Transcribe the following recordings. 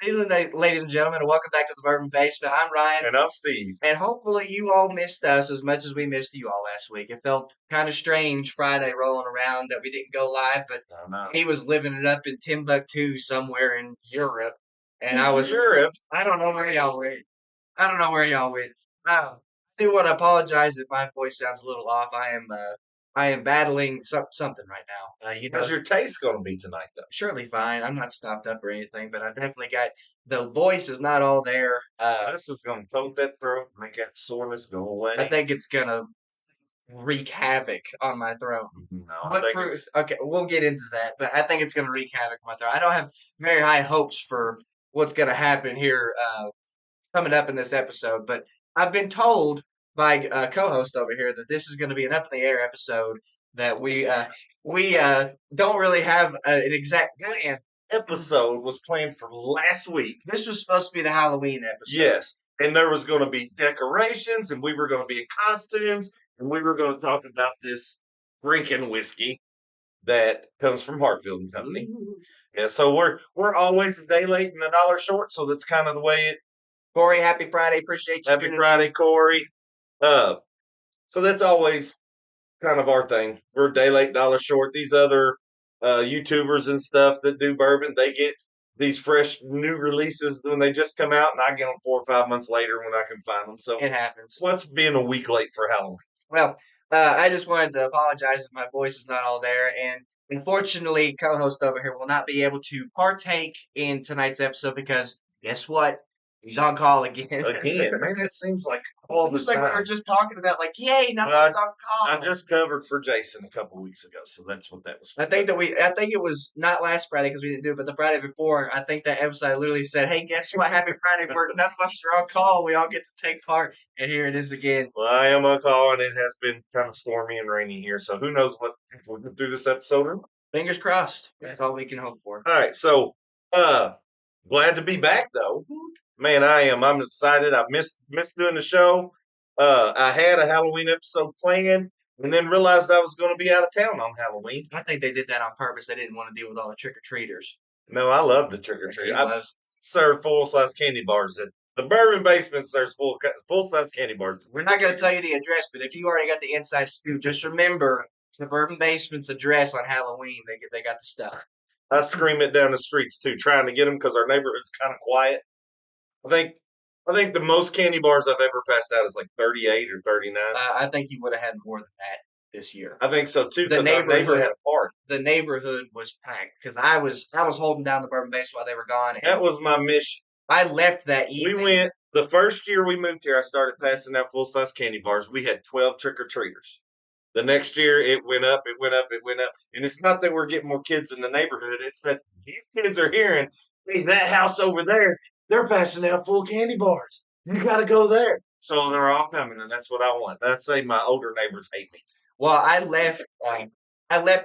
Good evening, ladies and gentlemen, and welcome back to the Bourbon Basement. I'm Ryan, And I'm Steve. and hopefully you all missed us as much as we missed you all last week. It felt kind of strange Friday rolling around that we didn't go live, but I know. he was living it up in Timbuktu somewhere in Europe, and Europe. I don't know where y'all went. I don't know where y'all went. I do want to apologize if my voice sounds a little off. I am battling something right now. How's your taste going to be tonight, though? Surely fine. I'm not stopped up or anything, but I've definitely got the voice is not all there. This is going to coat that throat, make that soreness go I away. think it's gonna wreak havoc on my throat. No, I But think for it's okay, we'll get into that. But I think it's gonna wreak havoc on my throat. I don't have very high hopes for what's gonna happen here coming up in this episode. But I've been told by a co-host over here that this is going to be an up in the air episode. That we don't really have an exact plan. episode was planned for last week. This was supposed to be the Halloween episode. Yes, and there was going to be decorations, and we were going to be in costumes, and we were going to talk about this Whiskey that comes from Hartfield and Company. Yeah, so we're always a day late and a dollar short, so that's kind of the way it. Corey, happy Friday. Appreciate you Happy tuning Friday, Corey. Uh, so that's always kind of our thing. We're a day late, dollar short. These other YouTubers and stuff that do bourbon, they get these fresh new releases when they just come out, and I get them 4 or 5 months later when I can find them. So in. It happens. what's being a week late for Halloween? Well, I just wanted to apologize if my voice is not all there. And unfortunately, co-host over here will not be able to partake in tonight's episode because guess what? He's on call again. Again, man, it seems like It all the seems like we were time. just talking about, like, yay, Well, nothing's on I call. just covered for Jason a couple weeks ago, so that's what that was for. I think it was not last Friday because we didn't do it, but the Friday before. I think that episode literally said, "Hey, guess what? Happy Friday, Bert. None of us are on call. We all get to take part." And here it is again. Well, I am on call, and it has been kind of stormy and rainy here, so who knows what if we'll get through this episode or not. Fingers crossed. That's all we can hope for. All right, so uh glad to be back though. Man, I am. I'm excited. I missed doing the show. I had a Halloween episode planned and then realized I was going to be out of town on Halloween. I think they did that on purpose. They didn't want to deal with all the trick or treaters. No, I love the trick or treat. He I loves. serve full size candy bars at the Bourbon Basement. Serves full size candy bars. We're not going to tell you the address, but if you already got the inside scoop, just remember the Bourbon Basement's address on Halloween. They got the stuff. I scream it down the streets too, trying to get them because our neighborhood's kind of quiet. I think I think the most candy bars I've ever passed out is like 38 or 39. I think you would have had more than that this year. I think so too The because our neighbor neighborhood, had a party. the neighborhood was packed because I was holding down the Bourbon Base while they were gone, That and was my mission. I left that We evening. went the first year we moved here. I started passing out full size candy bars. We had 12 trick or treaters. The next year it went up, it went up, it went up. And it's not that we're getting more kids in the neighborhood. It's that you kids are hearing, hey, that house over there, they're passing out full candy bars. You got to go there. So they're all coming, and that's what I want. I'd say my older neighbors hate me. Well, I left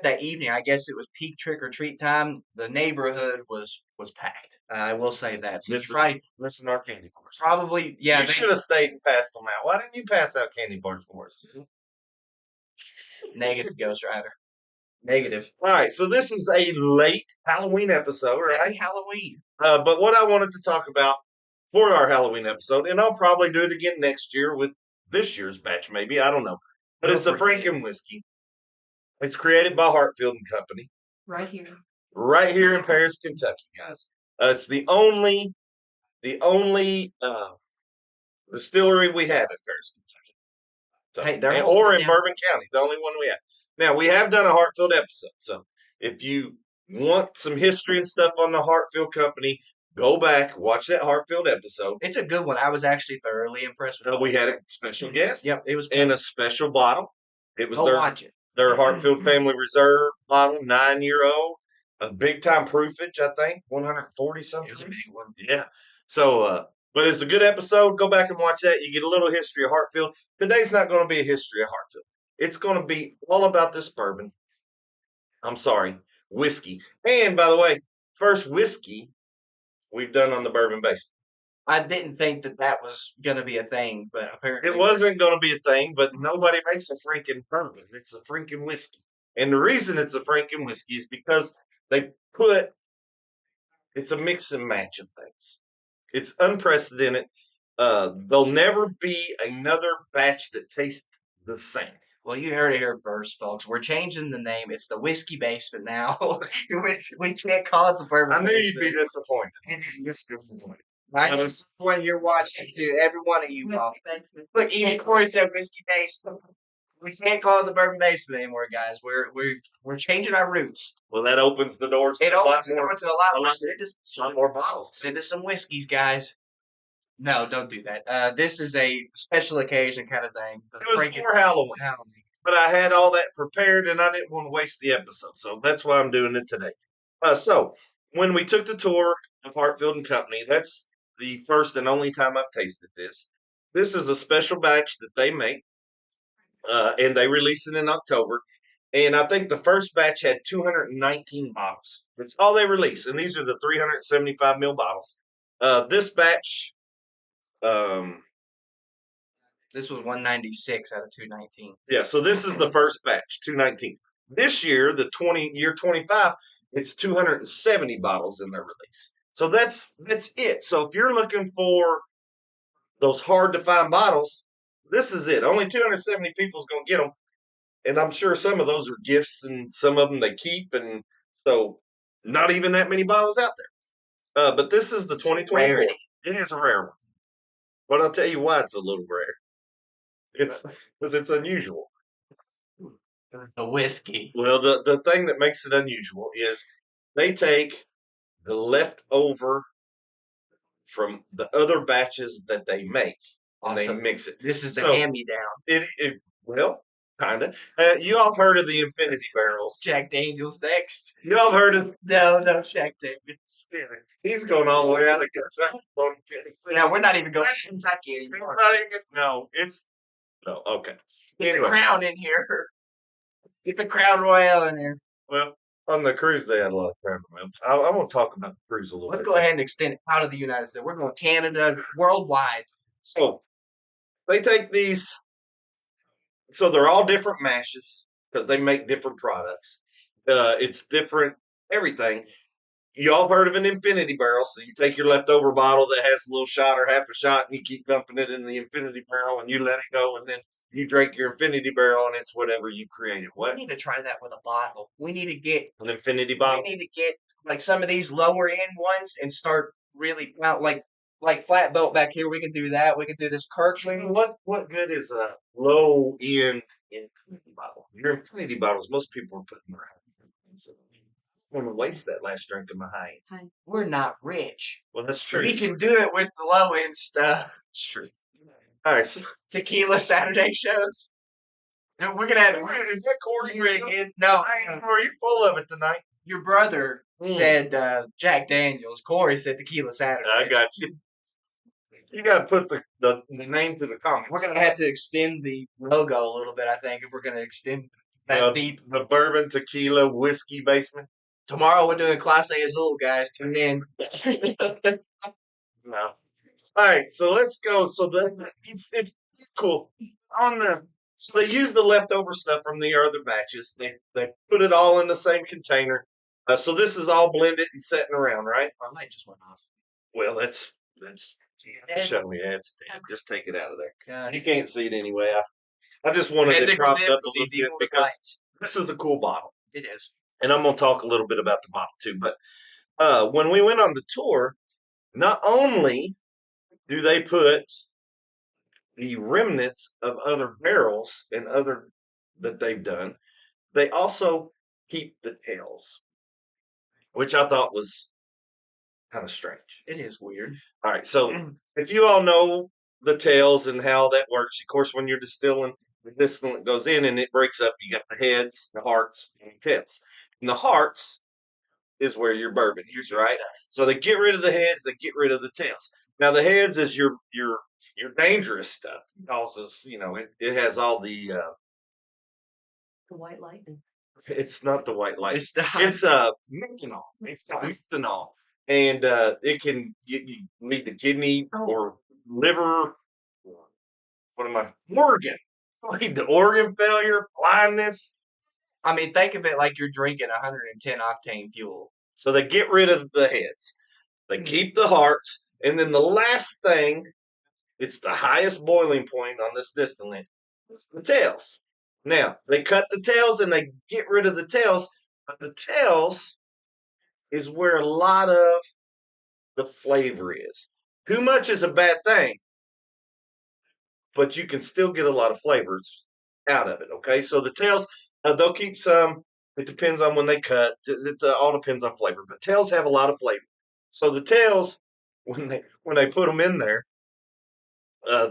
that evening. I guess it was peak trick or treat time. The neighborhood was packed. I will say that. So you Listen, our candy bars. probably yeah. You should have stayed and passed them out. Why didn't you pass out candy bars for us? Negative Ghost Rider. Negative. All right, so this is a late Halloween episode, Happy right? Halloween. But what I wanted to talk about for our Halloween episode, and I'll probably do it again next year with this year's batch, maybe I don't know. But it's a Frankenwhiskey. It's created by Hartfield and Company, right here in Paris, Kentucky, guys. It's the only distillery we have in Paris, Kentucky. So, Hey, they're or holding in it down. Bourbon County, the only one we have. Now we have done a Hartfield episode, so if you want some history and stuff on the Hartfield Company, go back, watch that Hartfield episode. It's a good one. I was actually thoroughly impressed with it. We had a special guest. Yep, it was in a special bottle. It was Go watch it. their Hartfield Family Reserve bottle, 9-year-old, a big time proofage, I think, 140 something. It was a big one. Yeah. So, but it's a good episode. Go back and watch that. You get a little history of Hartfield. Today's not going to be a history of Hartfield. It's going to be all about this bourbon. I'm sorry, whiskey. And by the way, first whiskey we've done on the Bourbon Basement. I didn't think that was going to be a thing, but apparently It wasn't going to be a thing, but nobody makes a Franken bourbon. It's a Franken whiskey. And the reason it's a Franken whiskey is because they put It's a mix and match of things. It's unprecedented. There'll never be another batch that tastes the same. Well, you heard it here first, folks. We're changing the name. It's the Whiskey Basement now. we can't call it the Bourbon I knew you'd be Basement. disappointed. Just disappointed. I just want you're watching to every one of you. Look, even Corey said Whiskey Basement. We can't call it the Bourbon Basement anymore, guys. We're changing our roots. Well, that opens the doors. It to opens the door to a lot more. a lot more bottles. Send us some whiskeys, guys. No, don't do that. This is a special occasion kind of thing. It was for Halloween. But I had all that prepared and I didn't want to waste the episode. So that's why I'm doing it today. So when we took the tour of Hartfield and Company, that's the first and only time I've tasted this. This is a special batch that they make, and they release it in October. And I think the first batch had 219 bottles. That's all they release. And these are the 375 ml bottles. This batch, um, this was 196 out of 219. Yeah, so this is the first batch, 219. This year, the 25, it's 270 bottles in their release. So that's it. So if you're looking for those hard to find bottles, this is it. Only 270 people is going to get them, and I'm sure some of those are gifts, and some of them they keep, and so not even that many bottles out there. But this is the 2024. Rarity. It is a rare one, but I'll tell you why it's a little rare. It's because it's unusual. The whiskey. Well, the thing that makes it unusual is they take the leftover from the other batches that they make and they mix it. This is the So hand-me-down. Well, kind of. You all heard of the infinity barrels? Jack Daniels next. You all heard of? No, Jack Daniels. He's going all the way out of Kentucky. Yeah, we're not even going to Kentucky anymore. No, no. Okay. Get the Crown in here. Get the Crown Royale in here. Well, on the cruise, they had a lot of Crown Royale. I want to talk about the cruise a little bit. Let's go ahead and extend it out of the United States. We're going Canada, worldwide. So they take these. So they're all different mashes because they make different products. It's different everything. You all heard of an infinity barrel. So you take your leftover bottle that has a little shot or half a shot, and you keep dumping it in the infinity barrel, and you let it go, and then you drink your infinity barrel, and it's whatever you created. What? We need to try that with a bottle. We need to get an infinity bottle. We need to get like some of these lower end ones and start really out like Flat Boat back here. We can do that. We can do this Kirkland. What good is a low end infinity bottle? Your infinity bottles, most people are putting their hands in. I want to waste that last drink of my high end. We're not rich. Well, that's true. We can do it with the low end stuff. It's true. All right, so tequila Saturday shows. And we're gonna have. Is that Corey's drinking? No, are you full of it tonight? Your brother said Jack Daniels. Corey said tequila Saturday. I got you. You got to put the name to the comments. We're gonna have to extend the logo a little bit. I think if we're gonna extend that deep. The bourbon tequila whiskey basement. Tomorrow we're doing Clase Azul, guys. Tune in. No. All right, so let's go. So it's cool. So they use the leftover stuff from the other batches. They put it all in the same container. So this is all blended and sitting around, right? Our light just went off. Well, that's show me. Yeah, it's dead. Just take it out of there. You can't see it anyway. I just wanted it propped up a little bit because this is a cool bottle. It is. And I'm going to talk a little bit about the bottle too. But when we went on the tour, not only do they put the remnants of other barrels and other that they've done, they also keep the tails, which I thought was kind of strange. It is weird. All right, so if you all know the tails and how that works, of course, when you're distilling, the distillate goes in and it breaks up. You got the heads, the hearts, and the tails. And the hearts is where your bourbon is, right? So they get rid of the heads, they get rid of the tails. Now the heads is your dangerous stuff because it has all the white lightning. It's not the white light. It's methanol. It's methanol, and it can you lead to kidney or liver. What am I? Organ. Lead to organ failure, blindness. I mean, think of it like you're drinking 110 octane fuel. So they get rid of the heads. They keep the hearts, and then the last thing, it's the highest boiling point on this distillant, it's the tails. Now, they cut the tails and they get rid of the tails, but the tails is where a lot of the flavor is. Too much is a bad thing, but you can still get a lot of flavors out of it. Okay, so the tails, they'll keep some. It depends on when they cut. It all depends on flavor, but tails have a lot of flavor. So the tails, when they put them in there,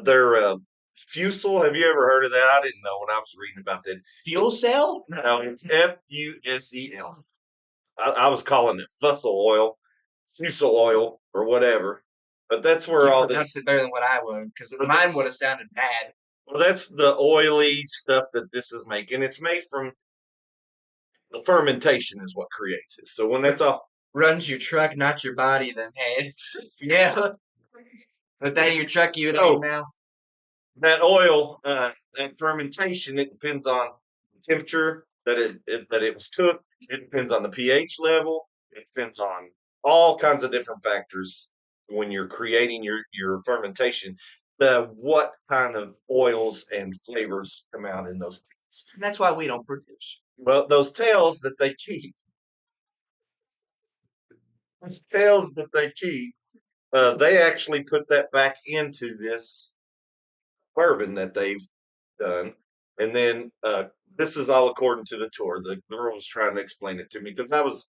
they're fusel. Have you ever heard of that? I didn't know when I was reading about that. Fuel cell? No, it's FUSEL. I was calling it fusel oil, or whatever. But that's where You all pronounced this. it better than what I would, because But mine that's would have sounded bad. well, that's the oily stuff that this is making. It's made from the fermentation is what creates it. So when that's all, Runs your truck, not your body, then hey, it's yeah. But then your truck, you ain't so now. that oil, that fermentation, it depends on the temperature that it was cooked. It depends on the pH level. It depends on all kinds of different factors when you're creating your fermentation. What kind of oils and flavors come out in those tails? And that's why we don't produce. Well, those tails that they keep, they actually put that back into this bourbon that they've done. And then this is all according to the tour. The girl was trying to explain it to me because I was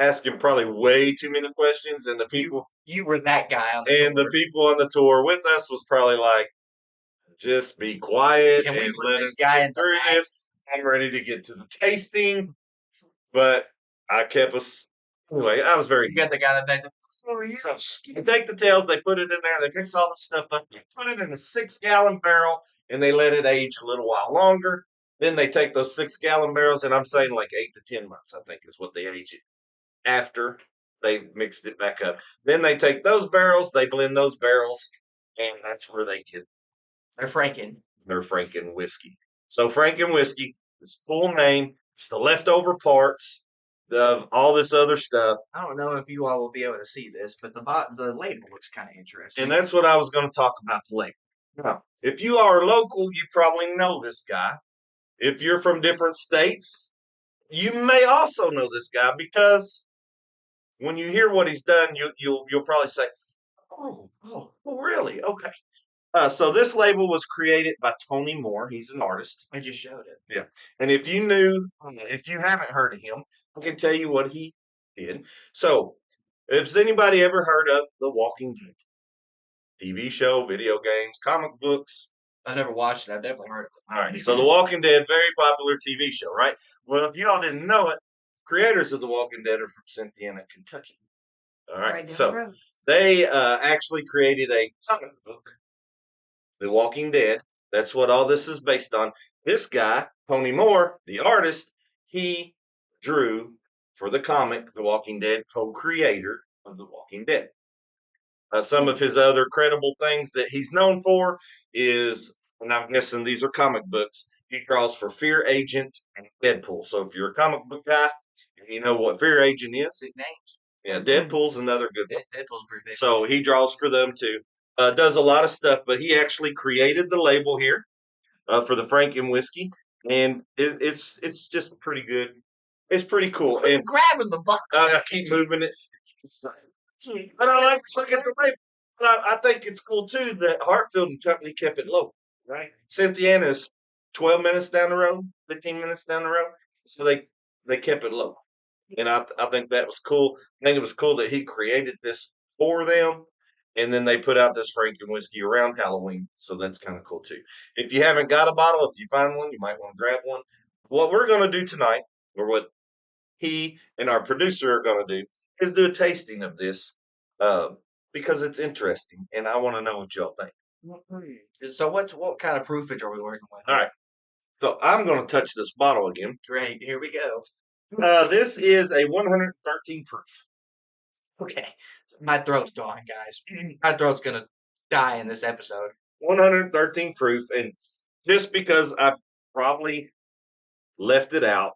asking probably way too many questions, and the people You were that guy on the tour. on the tour with us was probably like, just be quiet And we and were let this us guy get in the through back. this. I'm ready to get to the tasting, but I kept us anyway. I was very You got the guy in the back. So they take the tails, they put it in there, they mix all the stuff up, they put it in a 6 gallon barrel, and they let it age a little while longer. Then they take those 6 gallon barrels, and I'm saying like 8 to 10 months, I think is what they age it after they mixed it back up. Then they take those barrels, they blend those barrels, and that's where they get They're Franken. their Franken whiskey. So Franken whiskey, its full name, it's the leftover parts of all this other stuff. I don't know if you all will be able to see this, but the label looks kind of interesting. And that's what I was going to talk about later. Now, if you are local, you probably know this guy. If you're from different states, you may also know this guy because when you hear what he's done, you'll probably say, "Oh, really? Okay." So this label was created by Tony Moore. He's an artist. I just showed it. Yeah, and if you haven't heard of him, I can tell you what he did. So, has anybody ever heard of The Walking Dead? TV show, video games, comic books. I never watched it. I've definitely heard of it. All right. So The Walking Dead, very popular TV show, right? Well, if y'all didn't know it, creators of The Walking Dead are from Cynthiana, Kentucky. All right. Right down the So road. they actually created a comic book, The Walking Dead. That's what all this is based on. This guy, Tony Moore, the artist, he drew for the comic The Walking Dead, co-creator of The Walking Dead. Some of his other credible things that he's known for is, and I'm guessing these are comic books, he draws for Fear Agent and Deadpool. So if you're a comic book guy and you know what Fear Agent is, Big names. yeah, Deadpool's another good one. Deadpool's pretty big. So he draws for them too. Does a lot of stuff, but he actually created the label here for the Franken whiskey, and it's just pretty good. It's pretty cool. And Grabbing the buck. I keep moving it. But I like to look at the label. But I think it's cool too that Hartfield and Company kept it low, right? Cynthiana's 12 minutes down the road, 15 minutes down the road, so they kept it low, and I think that was cool. I think it was cool that he created this for them, and then they put out this Franken whiskey around Halloween, so that's kind of cool too. If you haven't got a bottle, if you find one, you might want to grab one. What we're going to do tonight, or what he and our producer are going to do, is do a tasting of this uh, because it's interesting, and I want to know what y'all think. So what kind of proofage are we working with? All right, so I'm going to touch this bottle again. Great. Here we go. This is a 113 proof. Okay. My throat's gone, guys. My throat's gonna die in this episode. 113 proof, and just because I probably left it out,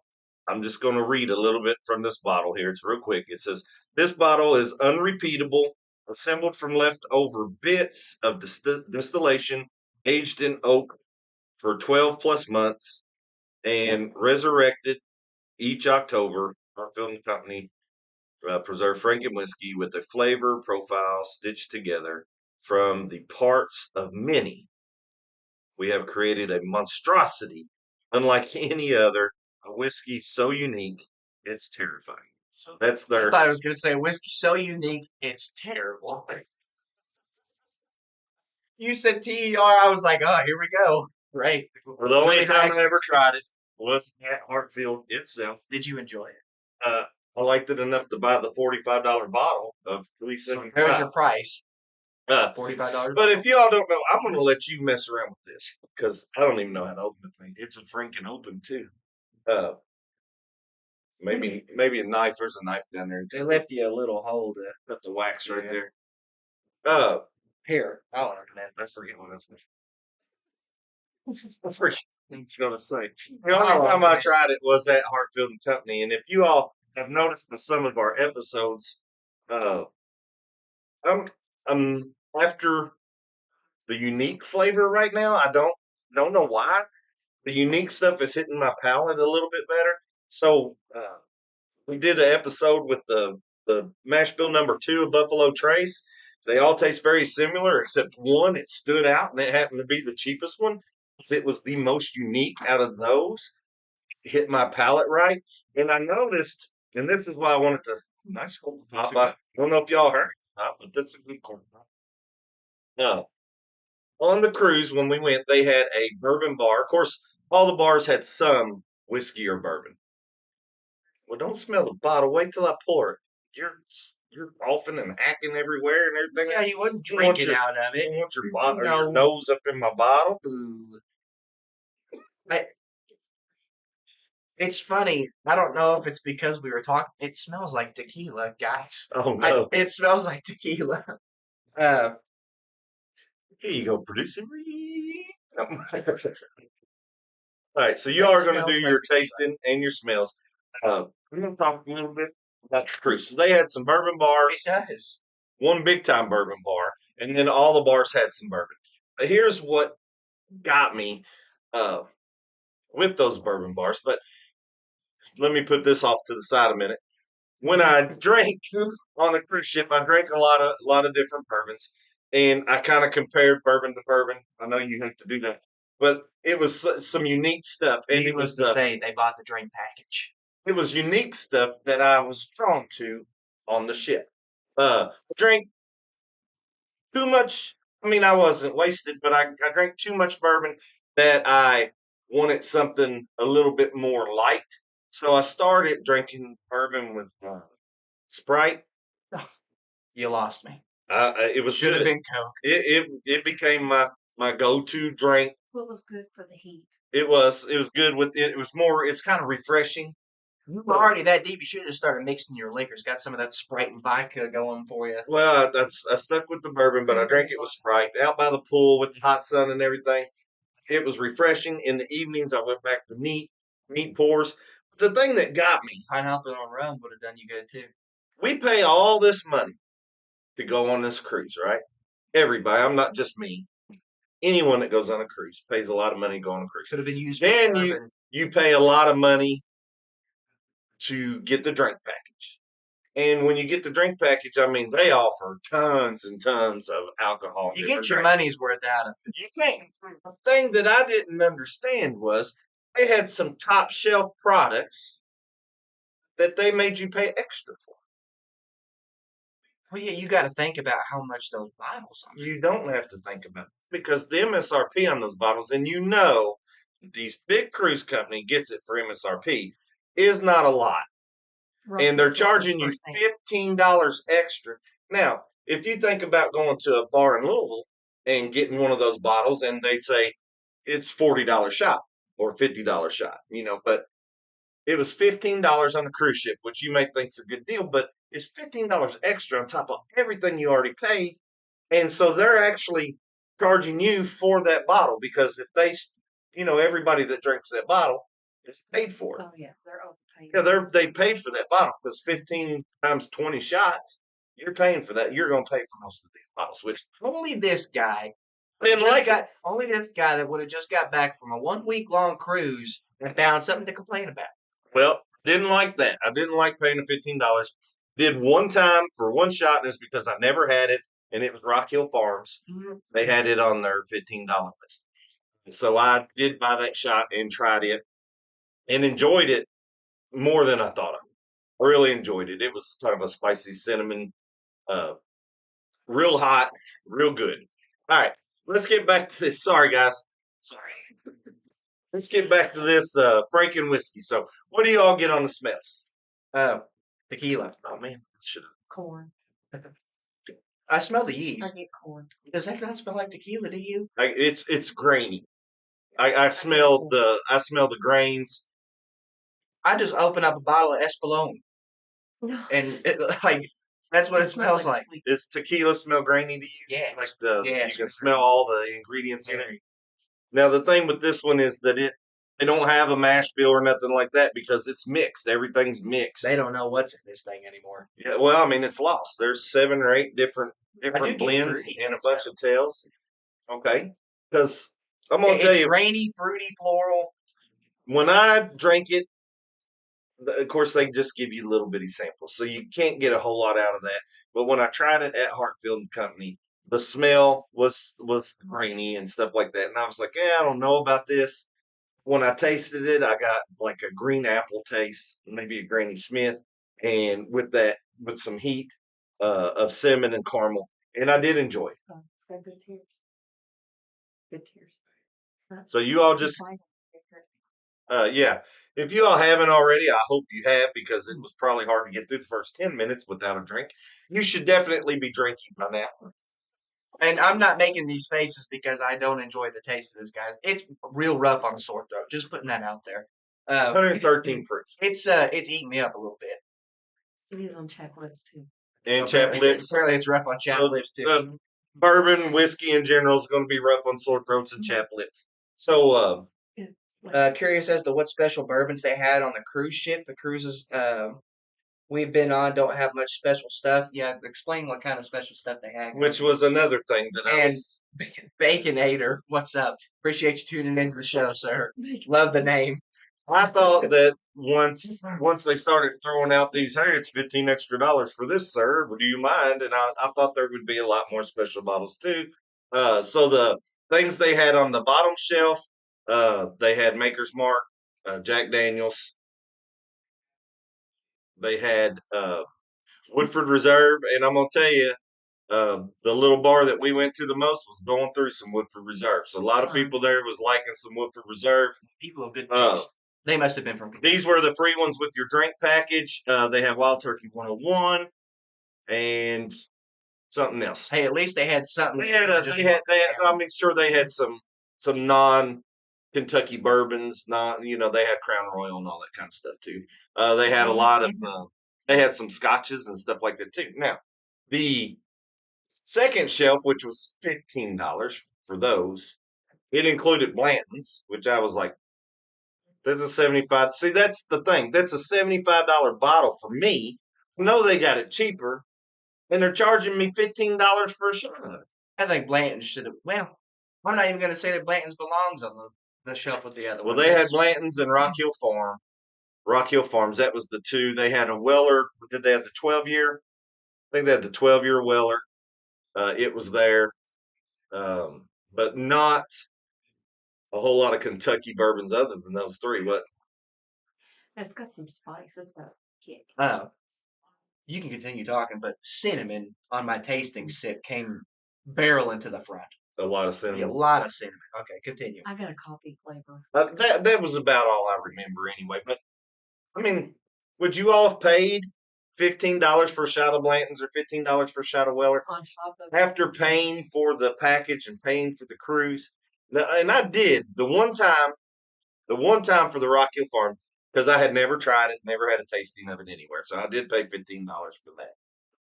I'm just going to read a little bit from this bottle here. It's real quick. It says, "This bottle is unrepeatable, assembled from leftover bits of distillation, aged in oak for 12 plus months, and resurrected each October. Our filling company preserve Franken whiskey with a flavor profile stitched together from the parts of many. We have created a monstrosity unlike any other, a whiskey so unique, it's terrifying." So that's I their. thought I was going to say whiskey so unique, it's terrible. You said TER, I was like, oh, here we go. Right. Well, the only Really high time I ever tried it was at Hartfield itself. Did you enjoy it? Uh, I liked it enough to buy the $45 bottle of So there's 375. your price. Uh, $45. but if y'all don't know, I'm going to let you mess around with this because I don't even know how to open the thing. It's a Franken open too. Uh, maybe a knife. There's a knife down there. They left you a little hole to. Got the wax right Yeah. there. Uh, Here, I'll open it. I forget what I was. I forget what I was going to say. The only time I tried it was at Hartfield and Company, and if you all have noticed in some of our episodes, uh, I'm after the unique flavor right now. I don't know why. The unique stuff is hitting my palate a little bit better. So we did an episode with the mash bill number 2 of Buffalo Trace. They all taste very similar, except one it stood out, and it happened to be the cheapest one. It was the most unique out of those. Hit my palate right, and I noticed, and this is why I wanted to. Nice corn pop. I don't know if y'all heard it, but that's a good corn pop. No, on the cruise when we went, they had a bourbon bar. Of course, all the bars had some whiskey or bourbon. Well, don't smell the bottle. Wait till I pour it. You're coughing and hacking everywhere and everything. Yeah, you wouldn't You want drink it your out of you it. want your bottle or your No. nose up in my bottle. Boo. I, it's funny. I don't know if it's because we were talking. It smells like tequila, guys. Oh no! It smells like tequila. Uh, Here you go, producer. All right, so you it are going to do smells like your tequila. tasting and your smells. We're going to talk a little bit about the cruise. So they had some bourbon bars. It does. One big time bourbon bar, and then all the bars had some bourbon. But here's what got me uh, with those bourbon bars. But let me put this off to the side a minute. When I drank on a cruise ship, I drank a lot of different bourbons, and I kind of compared bourbon to bourbon. I know you hate to do that, but it was some unique stuff, and Needless to say, they bought the drink package. it was unique stuff that I was drawn to on the ship. Drank too much. I mean, I wasn't wasted, but I drank too much bourbon that I wanted something a little bit more light. So I started drinking bourbon with Sprite. You lost me. It was Should have good. been Coke. It became my go-to drink. What was good for the heat? It was good with it. It was more. It's kind of refreshing. You were already that deep. You should have just started mixing your liquors. Got some of that Sprite and vodka going for you. Well, I stuck with the bourbon, but I drank it with Sprite out by the pool with the hot sun and everything. It was refreshing. In the evenings, I went back to meat pours. But the thing that got me, Pineapple on rum would have done you good too. we pay all this money to go on this cruise, right? Everybody. I'm not just me. Anyone that goes on a cruise pays a lot of money to go on a cruise. Could have been used. Then for you bourbon. you pay a lot of money to get the drink package. And when you get the drink package, I mean, they offer tons and tons of alcohol. You get your money's worth out of it. You can. The thing that I didn't understand was they had some top shelf products that they made you pay extra for. Well, yeah, you got to think about how much those bottles are. You don't have to think about it because the MSRP on those bottles, and you know, these big cruise company gets it for MSRP, is not a lot. And they're charging you $15 extra. Now, if you think about going to a bar in Louisville and getting one of those bottles, and they say it's $40 shot or $50 shot, but it was $15 on the cruise ship, which you may think is a good deal, but it's $15 extra on top of everything you already paid. And so they're actually charging you for that bottle because if everybody that drinks that bottle It's paid for. Oh yeah, they're overpaid. Yeah, they paid for that bottle because 15 times 20 shots, you're paying for that. You're gonna pay for most of these bottles, which Only this guy didn't like it. only this guy that would have just got back from a 1 week long cruise and found something to complain about. Well, didn't like that. I didn't like paying the $15. Did one time for one shot, and it's because I never had it, and it was Rock Hill Farms. They had it on their $15 list. So I did buy that shot and tried it and enjoyed it more than I thought I really enjoyed it. It was kind of a spicy cinnamon, uh, real hot, real good. All right, let's get back to this. Sorry, guys. Sorry. Let's get back to this Frankenwhiskey. So, what do you all get on the smells? Tequila. Oh man, should have. Corn. I smell the I yeast. get corn. Does that not smell like tequila to you? It's grainy. I smell the grains. I just open up a bottle of Espolón No. and like that's what it smells like. sweet. Does tequila smell grainy to you? Yes. Like Yes. you can smell all the ingredients in it. Now the thing with this one is that they don't have a mash bill or nothing like that because it's mixed. Everything's mixed. They don't know what's in this thing anymore. Yeah, well, I mean it's lost. There's 7 or 8 different get blends fruity and a and bunch stuff. of tails. Okay, because I'm gonna tell It's you, grainy, fruity, floral. when I drank it, of course they just give you little bitty samples, so you can't get a whole lot out of that. But when I tried it at Hartfield and Company, the smell was grainy and stuff like that, and I was like, I don't know about this. When I tasted it, I got like a green apple taste, maybe a Granny Smith, and with some heat of cinnamon and caramel, and I did enjoy it. Oh, it's got good tears. Good tears. So you all just yeah. If you all haven't already, I hope you have because it was probably hard to get through the first 10 minutes without a drink. You should definitely be drinking by now. And I'm not making these faces because I don't enjoy the taste of this, guys. It's real rough on the sore throat. Just putting that out there. 113 proof. It's eating me up a little bit. It is on chapped lips too. And chapped lips. Apparently, it's rough on chapped lips too. Bourbon, whiskey in general is going to be rough on sore throats and chapped lips. So, curious as to what special bourbons they had on the cruise ship. The cruises we've been on don't have much special stuff. Yeah, explain what kind of special stuff they had. Which was another thing that I was. Baconator, what's up? Appreciate you tuning into the show, sir. Love the name. I thought that once they started throwing out these, hey, it's $15 extra for this, sir. Do you mind? And I thought there would be a lot more special bottles too. So the things they had on the bottom shelf, they had Maker's Mark, Jack Daniels. They had Woodford Reserve, and I'm gonna tell you, the little bar that we went to the most was going through some Woodford Reserve. So a lot of people there was liking some Woodford Reserve. People of good taste. They must have been from. These were the free ones with your drink package. They have Wild Turkey 101 and something else. Hey, at least they had something. I'm sure they had some non Kentucky bourbons. They had Crown Royal and all that kind of stuff too. They had a lot of. They had some scotches and stuff like that too. Now, the second shelf, which was $15 for those, it included Blanton's, which I was like, that's a 75. See, that's the thing. That's a $75 bottle for me. I know they got it cheaper, and they're charging me $15 for a shot. I think Blanton should have. Well, I'm not even going to say that Blanton's belongs on the shelf with the other Well, ones. they had Blanton's and Rock Hill Farm. Rock Hill Farms, that was the two. They had a Weller. Did they have the 12-year? I think they had the 12-year Weller. It was there, but not a whole lot of Kentucky bourbons other than those three. What? It's got some spice. It's got a kick. You can continue talking, but cinnamon on my tasting sip came barreling to the front. A lot of cinnamon. Yeah, a lot of cinnamon. Okay, continue. I got a coffee flavor. That was about all I remember anyway. But I mean, would you all have paid $15 for a shot of Blanton's or $15 for a shot of Weller on top of after paying for the package and paying for the cruise? And I did the one time for the Rock Hill Farm because I had never tried it, never had a tasting of it anywhere. So I did pay $15 for that,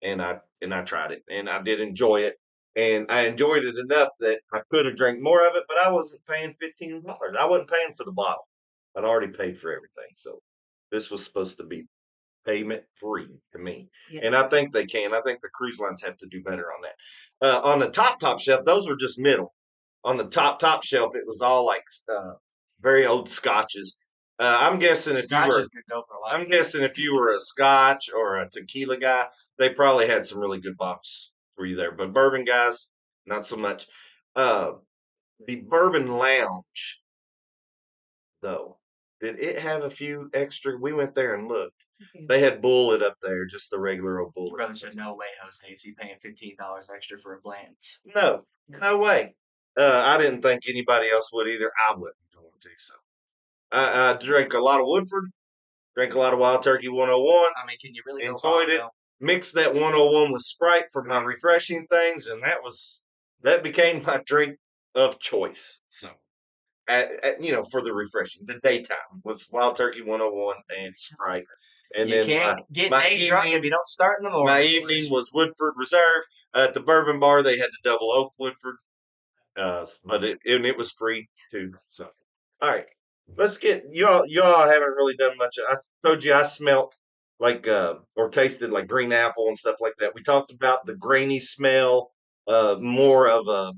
and I tried it, and I did enjoy it, and I enjoyed it enough that I could have drank more of it, but I wasn't paying $15. I wasn't paying for the bottle. I'd already paid for everything, so this was supposed to be payment free to me. Yeah. And I think they can. I think the cruise lines have to do better on that. On the top shelf, those were just middle. On the top shelf, it was all like very old scotches. I'm guessing if you Scotches were, could go for a lot. I'm guessing if you were a scotch or a tequila guy, they probably had some really good bottles for you there. But bourbon guys, not so much. Uh, the Bourbon Lounge, though, did it have a few extra? We went there and looked. Okay. They had bullet up there, just the regular old Your bullet. brother said, "No way, Jose. Is he paying $15 extra for a blend?" No way. I didn't think anybody else would either. I wouldn't going to. So I drank a lot of Woodford, drank a lot of Wild Turkey 101, I mean, can you really go enjoyed wrong, it. though? Mixed that 101 with Sprite for my refreshing things, and that became my drink of choice. So, for the refreshing, the daytime was Wild Turkey 101 and Sprite, and You then can't get my day drunk if evening you don't start in the morning. my evening was Woodford Reserve. At the Bourbon Bar, they had the double oak Woodford, but it was free too. So, all right, let's get y'all. Y'all haven't really done much. I told you I smelt like or tasted like green apple and stuff like that. We talked about the grainy smell, more of a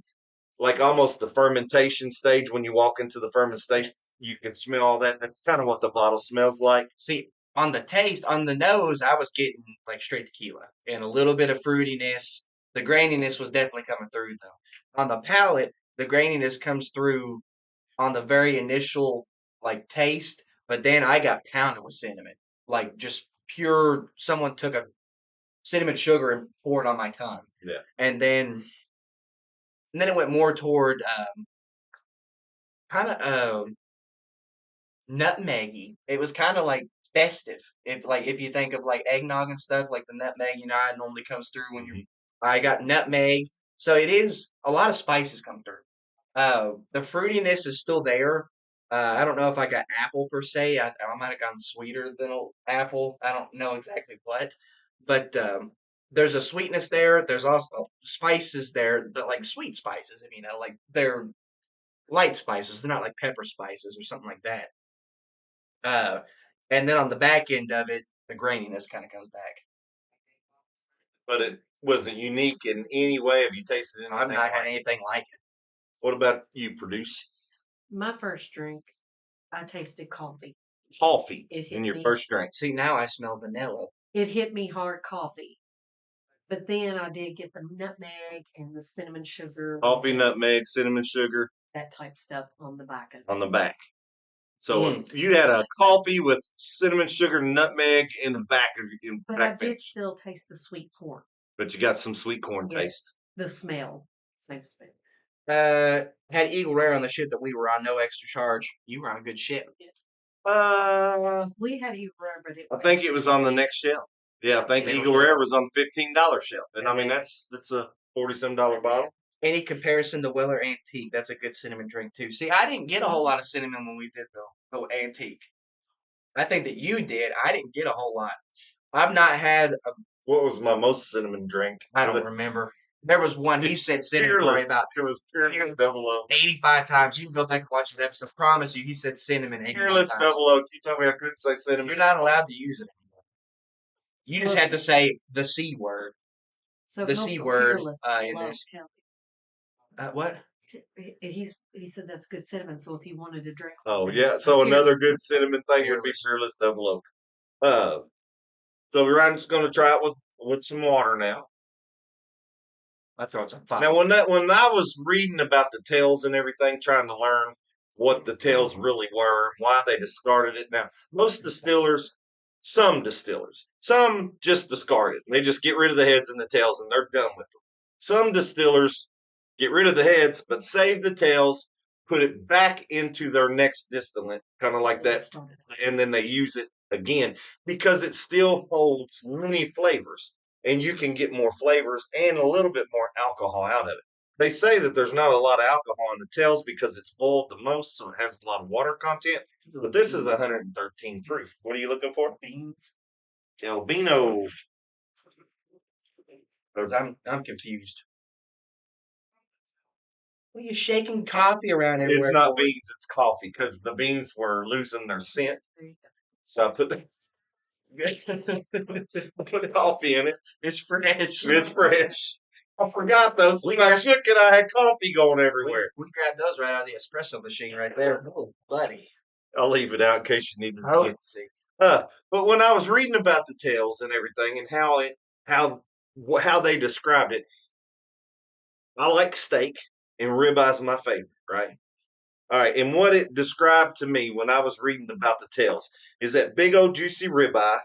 like almost the fermentation stage. When you walk into the fermentation, you can smell all that. That's kind of what the bottle smells like. See, on the taste, on the nose, I was getting like straight tequila and a little bit of fruitiness. The graininess was definitely coming through, though. On the palate, the graininess comes through on the very initial like taste, but then I got pounded with cinnamon, like just pure. Someone took a cinnamon sugar and poured it on my tongue, Yeah. and then it went more toward kind of nutmeggy. It was kind of like festive. If you think of like eggnog and stuff, like the nutmeg, how it normally comes through when you. I got nutmeg, so it is a lot of spices come through. The fruitiness is still there. I don't know if I got apple per se. I might have gone sweeter than apple. I don't know exactly what, but there's a sweetness there. There's also spices there, but like sweet spices. If you know, like they're light spices. They're not like pepper spices or something like that. Uh, and then on the back end of it, the graininess kind of comes back. But it wasn't unique in any way. Have you tasted anything? I've not had anything like it. What about you, Produce? My first drink, I tasted coffee. Coffee It hit in your me. first drink. See, now I smell vanilla. It hit me hard, coffee. But then I did get the nutmeg and the cinnamon sugar, Coffee, and nutmeg, cinnamon sugar that type stuff on the back of it. on the back. So Mm. you had a coffee with cinnamon sugar, nutmeg in the back of your But I back did bench. still taste the sweet corn. But you got some sweet corn Yes. taste. The smell, same smell. Had Eagle Rare on the ship that we were on, no extra charge. You were on a good ship. We had you rare, but it I think it was on the next shelf. Yeah, I think They were Eagle good. Rare was on the $15 shelf. And I mean And that's a $40-some bottle. any comparison to Weller Antique, that's a good cinnamon drink too. See, I didn't get a whole lot of cinnamon when we did the Antique. I think that you did. I didn't get a whole lot. I've not had a. What was my most cinnamon drink? I don't remember. There was one. He said cinnamon probably Fearless. about It was Fearless Double Oak. 85 times. You can go back and watch that episode. Promise you, he said cinnamon 85 Fearless times. Double Oak. You told me I couldn't say cinnamon. You're not allowed to use it anymore. You just So- have to say the C word. So The no, C for word, Fearless, in love this. Kelly. What? He said that's good cinnamon. So if you wanted to drink, Oh like yeah. that, So another Fearless. good cinnamon thing would be Fearless. Fearless Double Oak. So Ryan's gonna try it with some water now. I thought some fire. Now, when I was reading about the tails and everything, trying to learn what the tails really were, why they discarded it. Now, some distillers, some just discard it. They just get rid of the heads and the tails, and they're done with them. Some distillers get rid of the heads, but save the tails, put it back into their next distillant, kind of like that, and then they use it again because it still holds many flavors and you can get more flavors and a little bit more alcohol out of it. They say that there's not a lot of alcohol in the tails because it's boiled the most, so it has a lot of water content. But this is 113 proof. What are you looking for? Beans. Albino. I'm confused. What are you shaking coffee around It's everywhere not for? beans, it's coffee because the beans were losing their scent. So I put coffee in it. It's fresh. It's fresh. I forgot those. When I shook it, I had coffee going everywhere. We grabbed those right out of the espresso machine right there. Oh, buddy. I'll leave it out in case you need to Oh, get. see. But when I was reading about the tails and everything and how they described it, I like steak and ribeye is my favorite, right? All right, and what it described to me when I was reading about the tails is that big old juicy ribeye,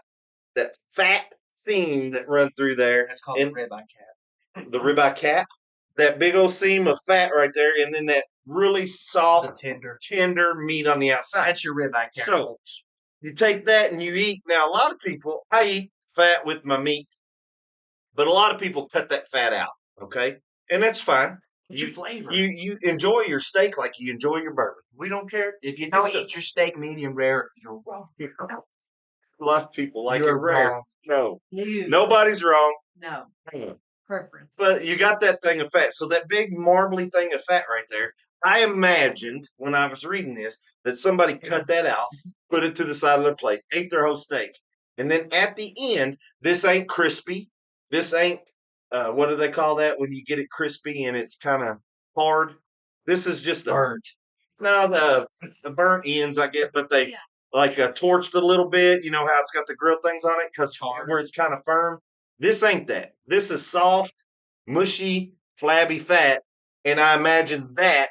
that fat seam that run through there, That's called and the ribeye cap. the ribeye cap, that big old seam of fat right there, and then that really The soft, tender. meat on the outside. That's your ribeye cap. So folks. you take that and you eat. Now, a lot of people, I eat fat with my meat, but a lot of people cut that fat out. Okay, and that's fine. It's your flavor. You enjoy your steak like you enjoy your bourbon. We don't care. If you don't eat your steak medium rare, you're wrong. A lot of people like You're it rare. wrong. No, You. nobody's wrong. No. Preference. But you got that thing of fat. So that big marbly thing of fat right there, I imagined when I was reading this that somebody cut that out, put it to the side of their plate, ate their whole steak. And then at the end, this ain't crispy. This ain't, what do they call that when you get it crispy and it's kind of hard? This is just a Burnt. No, the burnt ends, I get, but they Yeah. like torched a little bit. You know how it's got the grill things on it because where it's kind of firm. This ain't that. This is soft, mushy, flabby fat, and I imagine that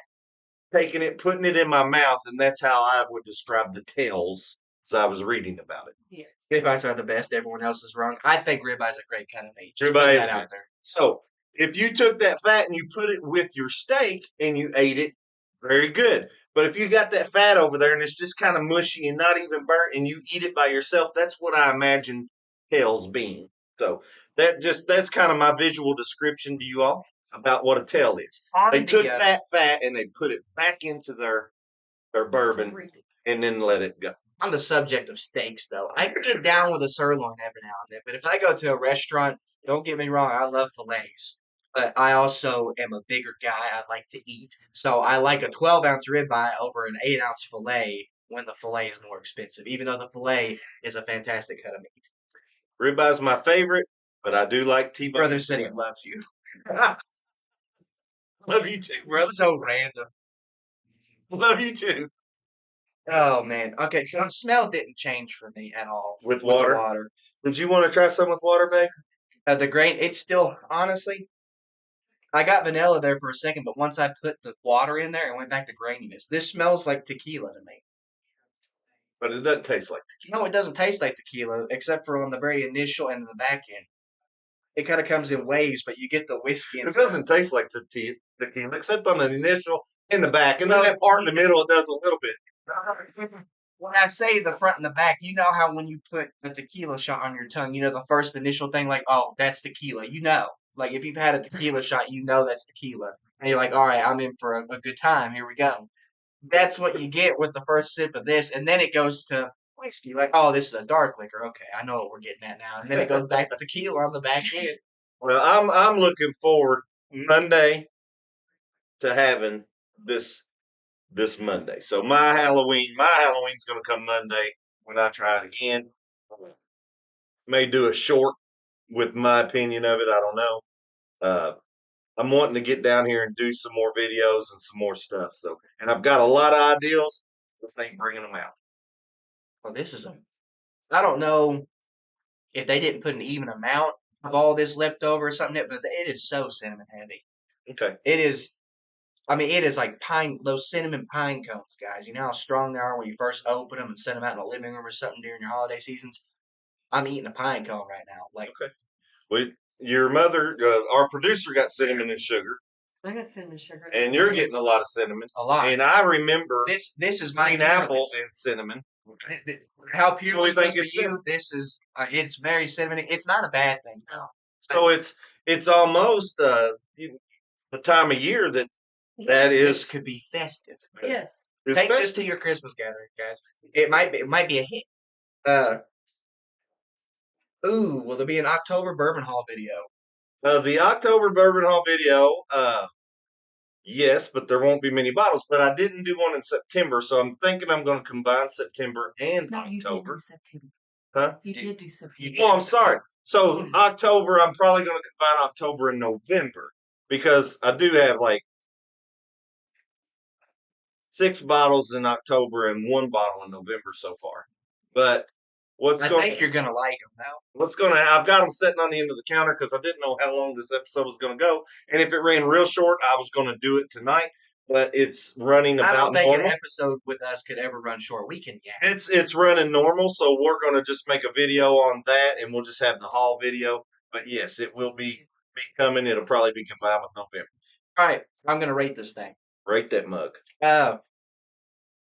taking it, putting it in my mouth, and that's how I would describe the tails as I was reading about it. Yes. Ribeyes are the best. Everyone else is wrong. I think ribeye is a great kind of meat. Just Ribeye putting is that good. out there. So if you took that fat and you put it with your steak and you ate it, very good. But if you got that fat over there and it's just kind of mushy and not even burnt and you eat it by yourself, that's what I imagine tails being. So that's kind of my visual description to you all about what a tail is. They took that fat and they put it back into their bourbon and then let it go. On the subject of steaks, though, I can get down with a sirloin every now and then. But if I go to a restaurant, don't get me wrong, I love fillets. But I also am a bigger guy. I like to eat. So I like a 12-ounce ribeye over an 8-ounce fillet when the fillet is more expensive, even though the fillet is a fantastic cut of meat. Ribeye is my favorite, but I do like T-bone. Brother said he loves you. Love you too, brother. So random. Love you too. Oh, man. Okay, so the smell didn't change for me at all. With the water? water. Did you want to try some with water, babe? The grain, it's still, honestly, I got vanilla there for a second, but once I put the water in there, it went back to graininess. This smells like tequila to me. But it doesn't taste like tequila. No, it doesn't taste like tequila, except for on the very initial and the back end. It kind of comes in waves, but you get the whiskey. It doesn't taste like tequila, except on the initial and the back. And then that part in the middle, it does a little bit. When I say the front and the back, you know how when you put a tequila shot on your tongue, you know the first initial thing, like, oh, that's tequila. You know. Like, if you've had a tequila shot, you know that's tequila. And you're like, all right, I'm in for a good time. Here we go. That's what you get with the first sip of this. And then it goes to whiskey. Like, oh, this is a dark liquor. Okay, I know what we're getting at now. And then it goes back to tequila on the back end. Well, I'm looking forward Monday to having this Monday. So my Halloween's going to come Monday when I try it again. May do a short with my opinion of it. I don't know. I'm wanting to get down here and do some more videos and some more stuff. So, and I've got a lot of ideas. Just ain't bringing them out. Well, this is I don't know if they didn't put an even amount of all this left over or something, but it is so cinnamon heavy. Okay. It is. I mean, it is like those cinnamon pine cones, guys. You know how strong they are when you first open them and set them out in the living room or something during your holiday seasons? I'm eating a pine cone right now. Like, okay. Well, your mother, our producer, got cinnamon and sugar. I got cinnamon sugar. And you're getting a lot of cinnamon. A lot. And I remember this is my green apple and cinnamon. How pure So we it's think supposed to be you. This is it's very cinnamony. It's not a bad thing, though. So it's almost the time of year that this could be festive. Yes. Take this to your Christmas gathering, guys. It might be a hit. Ooh, will there be an October Bourbon Haul video? The October Bourbon Haul video, Yes, but there won't be many bottles. But I didn't do one in September, so I'm thinking I'm going to combine September and No, you did do October. September. Huh? You Did- did do you September. did. Well, I'm sorry. So October, I'm probably going to combine October and November because I do have like 6 bottles in October and 1 bottle in November so far. But what's I going think you're gonna like them now. what's going to I've got them sitting on the end of the counter because I didn't know how long this episode was going to go, and if it ran real short, I was going to do it tonight. But it's running I don't about think an normal. episode with us could ever run short. We can, yeah. It's running normal, so we're going to just make a video on that, and we'll just have the haul video. But yes, it will be coming. It'll probably be combined with November. All right, I'm gonna rate this thing. Rate that mug.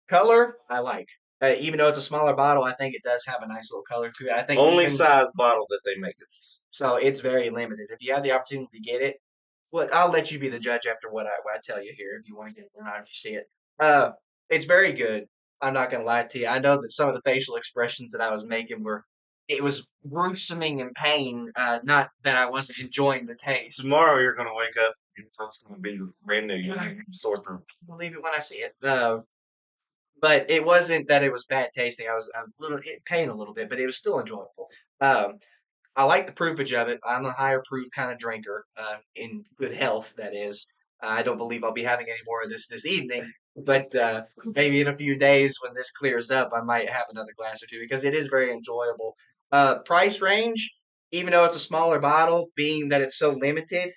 Color, I like. Even though it's a smaller bottle, I think it does have a nice little color to it. I think Only even size bottle that they make it. so, it's very limited. If you have the opportunity to get it, well, I'll let you be the judge after what I tell you here. If you want to get it or not, if you see it, it's very good. I'm not gonna lie to you. I know that some of the facial expressions that I was making were, it was gruesoming in pain. Not that I wasn't enjoying the taste. Tomorrow you're going to wake up. It's going to be brand new. You're going to sore through. Believe it when I see it. But it wasn't that it was bad tasting. I was a little in pain a little bit, but it was still enjoyable. Um, I like the proofage of it. I'm a higher proof kind of drinker, in good health, that is. I don't believe I'll be having any more of this evening, but maybe in a few days when this clears up, I might have another glass or two because it is very enjoyable. Price range, even though it's a smaller bottle, being that it's so limited.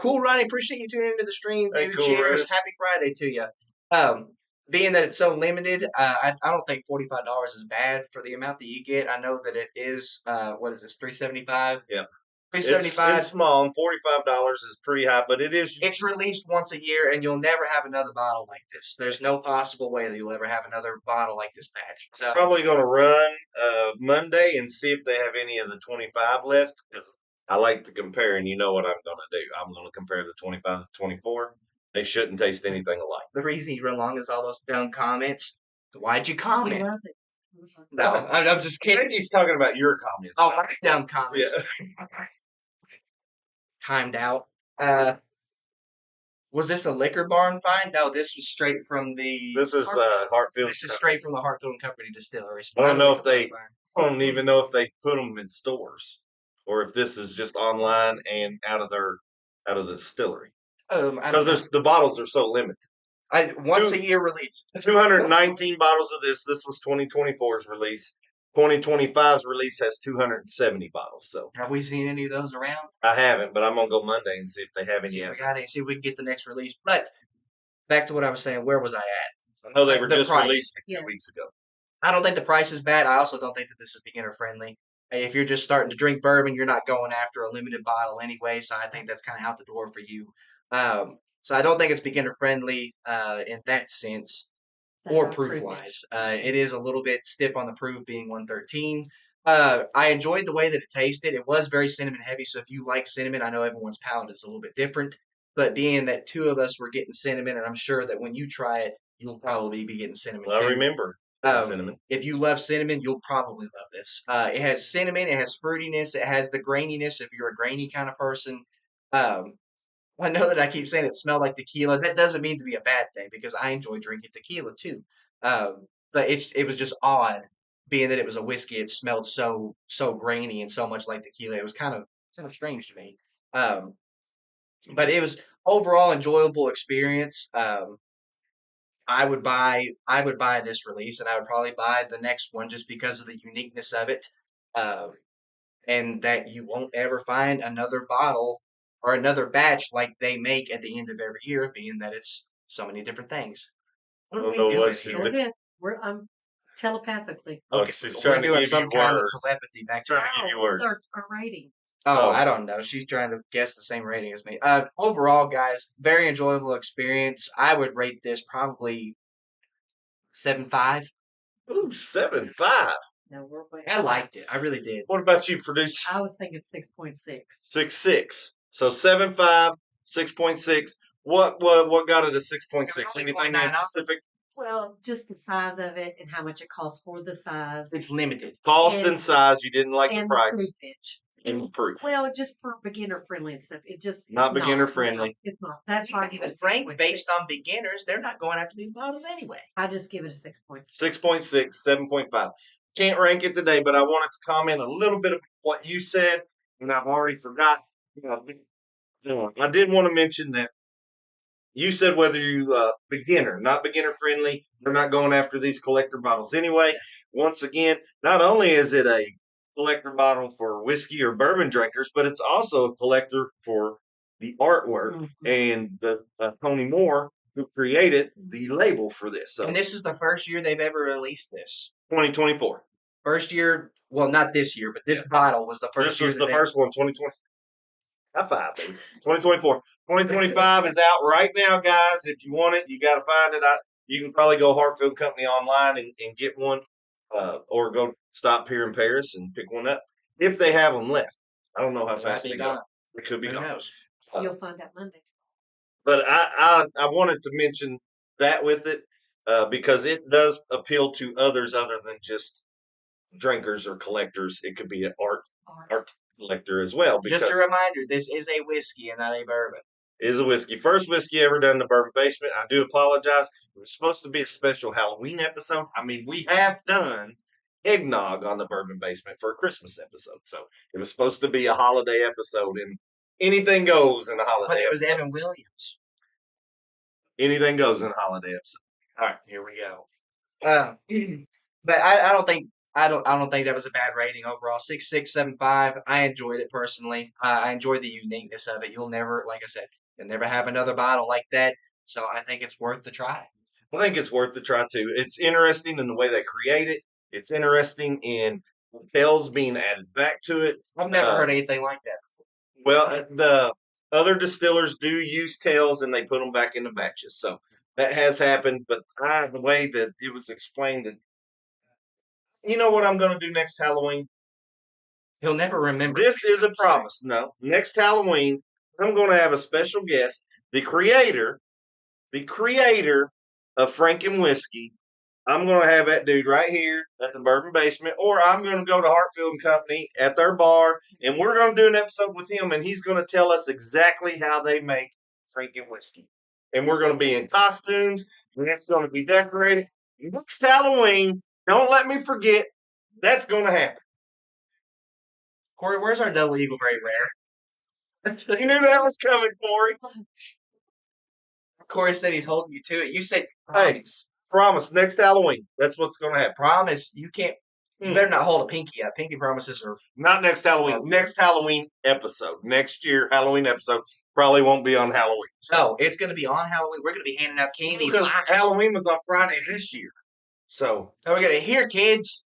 Cool, Ronnie. Appreciate you tuning into the stream, Hey, dude. Cool Cheers. Russ. Happy Friday to you. Um, being that it's so limited, I don't think $45 is bad for the amount that you get. I know that it is. What is this? $375. Yeah. It's 375. small, and $45 is pretty high, but it is. It's released once a year, and you'll never have another bottle like this. There's no possible way that you'll ever have another bottle like this batch. So Probably going to run Monday and see if they have any of the 25 left because I like to compare, and you know what I'm going to do. I'm going to compare the 25 to 24. They shouldn't taste anything alike. the reason you run long is all those dumb comments. Why'd you We comment? love it. No, I'm just I think kidding. he's talking about your comments. Oh, my dumb comments. Yeah. Timed out. Was this a liquor barn find? No, this was straight from the. This is Hartfield. This is straight from the Hartfield and Company distillery. I don't know if they. I don't even know if they put them in stores or if this is just online and out of the distillery because the bottles are so limited. Once a year release. 219 bottles of this. This was 2024's release. 2025's release has 270 bottles. So Have we seen any of those around? I haven't, but I'm gonna go Monday and see if they have any. See if Yet. we got any. See if we can get the next release. But back to what I was saying. Where was I at? I know they were The just price. released Yeah. 2 weeks ago. I don't think the price is bad. I also don't think that this is beginner friendly. If you're just starting to drink bourbon, you're not going after a limited bottle anyway. So I think that's kind of out the door for you. So I don't think it's beginner friendly in that sense. Or proof wise. It is a little bit stiff on the proof, being 113. I enjoyed the way that it tasted. It was very cinnamon heavy, so if you like cinnamon, I know everyone's palate is a little bit different. But being that 2 of us were getting cinnamon, and I'm sure that when you try it, you'll probably be getting cinnamon Well, I too. remember cinnamon. If you love cinnamon, you'll probably love this. It has cinnamon, it has fruitiness, it has the graininess if you're a grainy kind of person. Um, I know that I keep saying it smelled like tequila. That doesn't mean to be a bad thing because I enjoy drinking tequila too. But it was just odd, being that it was a whiskey. It smelled so grainy and so much like tequila. It was kind of strange to me. Um, but it was overall enjoyable experience. I would buy this release, and I would probably buy the next one just because of the uniqueness of it. Um, and that you won't ever find another bottle or another batch like they make at the end of every year, being that it's so many different things. What are don't we know doing what she's here? Go ahead. I'm telepathically. Oh, Okay, she's we're trying to doing give some you kind of words. telepathy back She's trying to give you words. Our rating. Oh, Oh. I don't know. She's trying to guess the same rating as me. Overall, guys, very enjoyable experience. I would rate this probably 7.5. Ooh, 7.5. No, we're way. I liked it. I really did. What about you, producer? I was thinking 6.6. 6.6. So 7.5, 6.6. What got it to 6.6? Only Anything 0.9 in off. specific? Well, just the size of it and how much it costs for the size It's limited. Cost And- and size. You didn't like the and price. the fruitage. proof. Well, just for beginner friendly and stuff. It just Not it's beginner not, friendly. No, it's not. That's why I give it a Frank, 6.6. based on beginners, they're not going after these bottles anyway. I just give it a 6.6. 6.6, 7.5. Can't rank it today, but I wanted to comment a little bit of what you said, and I've already forgot. I did want to mention that you said whether you beginner, not beginner friendly, they're not going after these collector bottles anyway. Once again, not only is it a collector bottle for whiskey or bourbon drinkers, but it's also a collector for the artwork and the Tony Moore who created the label for this. So And this is the first year they've ever released this. 2024. First year, well, not this year, but this bottle was the first This year. was the first one, 2020. High five, baby. 2024. 2025 is out right now, guys. If you want it, you got to find it. You can probably go Hartfield Company online and get one, or go stop here in Paris and pick one up if they have them left. I don't know how fast they go. It could be Who gone. knows? You'll find out Monday. But I wanted to mention that with it because it does appeal to others other than just drinkers or collectors. It could be an art collector as well. Because Just a reminder, this is a whiskey and not a bourbon. It is a whiskey. First whiskey ever done in the Bourbon Basement. I do apologize. It was supposed to be a special Halloween episode. I mean, we have done eggnog on the Bourbon Basement for a Christmas episode. So it was supposed to be a holiday episode, and anything goes in a holiday But it was episode. Evan Williams. Anything goes in a holiday episode. All right, here we go. But I don't think that was a bad rating overall. 6.675. I enjoyed it personally. I enjoy the uniqueness of it. You'll never, like I said, you'll never have another bottle like that. So I think it's worth the try. I think it's worth the try too. It's interesting in the way they create it. It's interesting in hotels being added back to it. I've never heard anything like that. Well, the other distillers do use tails and they put them back into batches. So that has happened. But the way that it was explained, that you know what I'm going to do next Halloween? He'll never remember. This is a promise. No, next Halloween, I'm going to have a special guest, the creator of FRANKENWHISKEY. I'm going to have that dude right here at the Bourbon Basement, or I'm going to go to Hartfield and Company at their bar, and we're going to do an episode with him, and he's going to tell us exactly how they make FRANKENWHISKey. And we're going to be in costumes, and it's going to be decorated. Next Halloween, don't let me forget, that's going to happen. Corey, where's our double eagle very rare? You knew that was coming, Corey. Corey said he's holding you to it. You said promise. Promise. Next Halloween. That's what's going to happen. Promise. You can't. You better not hold a pinky up. Pinky promises are not next Halloween. Next Halloween episode. Next year Halloween episode probably won't be on Halloween. No, it's going to be on Halloween. We're going to be handing out candy. Because Halloween was on Friday this year. So now we're going to hear kids.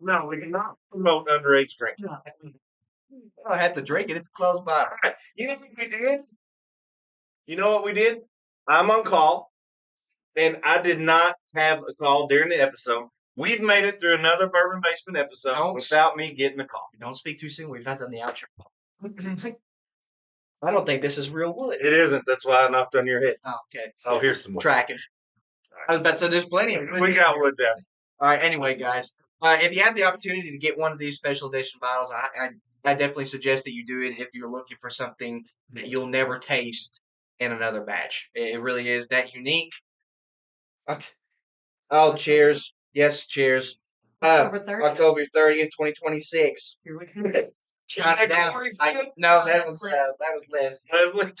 No, we cannot promote underage drinking. I don't have to drink it. It's a closed bottle. You know what we did? You know what we did? I'm on call, and I did not have a call during the episode. We've made it through another Bourbon Basement episode without me getting a call. Don't speak too soon. We've not done the outro. I don't think this is real wood. It isn't. That's why I knocked on your head. Oh, okay. Oh, here's some wood. Tracking. I was about to say there's plenty of wood. We got wood down. All right. Anyway, guys, if you have the opportunity to get one of these special edition bottles, I definitely suggest that you do it if you're looking for something that you'll never taste in another batch. It really is that unique. Oh, cheers. Yes, cheers. October 30th. October 30th, 2026. Here we go. Count it down. No, that was Leslie. Leslie.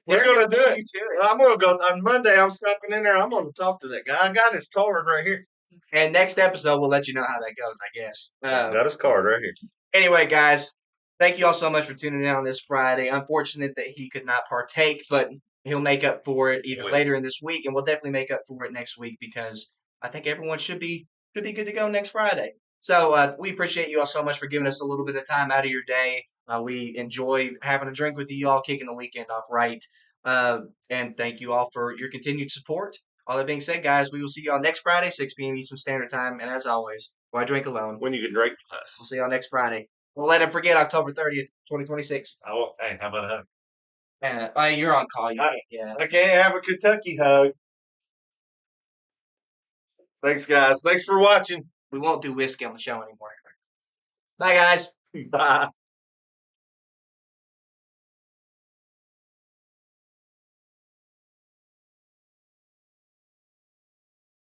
We're going to do it. I'm going to go on Monday. I'm stopping in there. I'm going to talk to that guy. I got his card right here. And next episode, we'll let you know how that goes, I guess. Got his card right here. Anyway, guys, thank you all so much for tuning in on this Friday. Unfortunate that he could not partake, but he'll make up for it either later in this week, and we'll definitely make up for it next week because I think everyone should be good to go next Friday. So we appreciate you all so much for giving us a little bit of time out of your day. We enjoy having a drink with you all, kicking the weekend off right. And thank you all for your continued support. All that being said, guys, we will see you all next Friday, 6 p.m. Eastern Standard Time. And as always, why drink alone? When you can drink plus. We'll see y'all next Friday. Don't let him forget October 30th, 2026. Hey, how about a hug? You're on call. I can't have a Kentucky hug. Thanks, guys. Thanks for watching. We won't do whiskey on the show anymore. Bye, guys. Bye.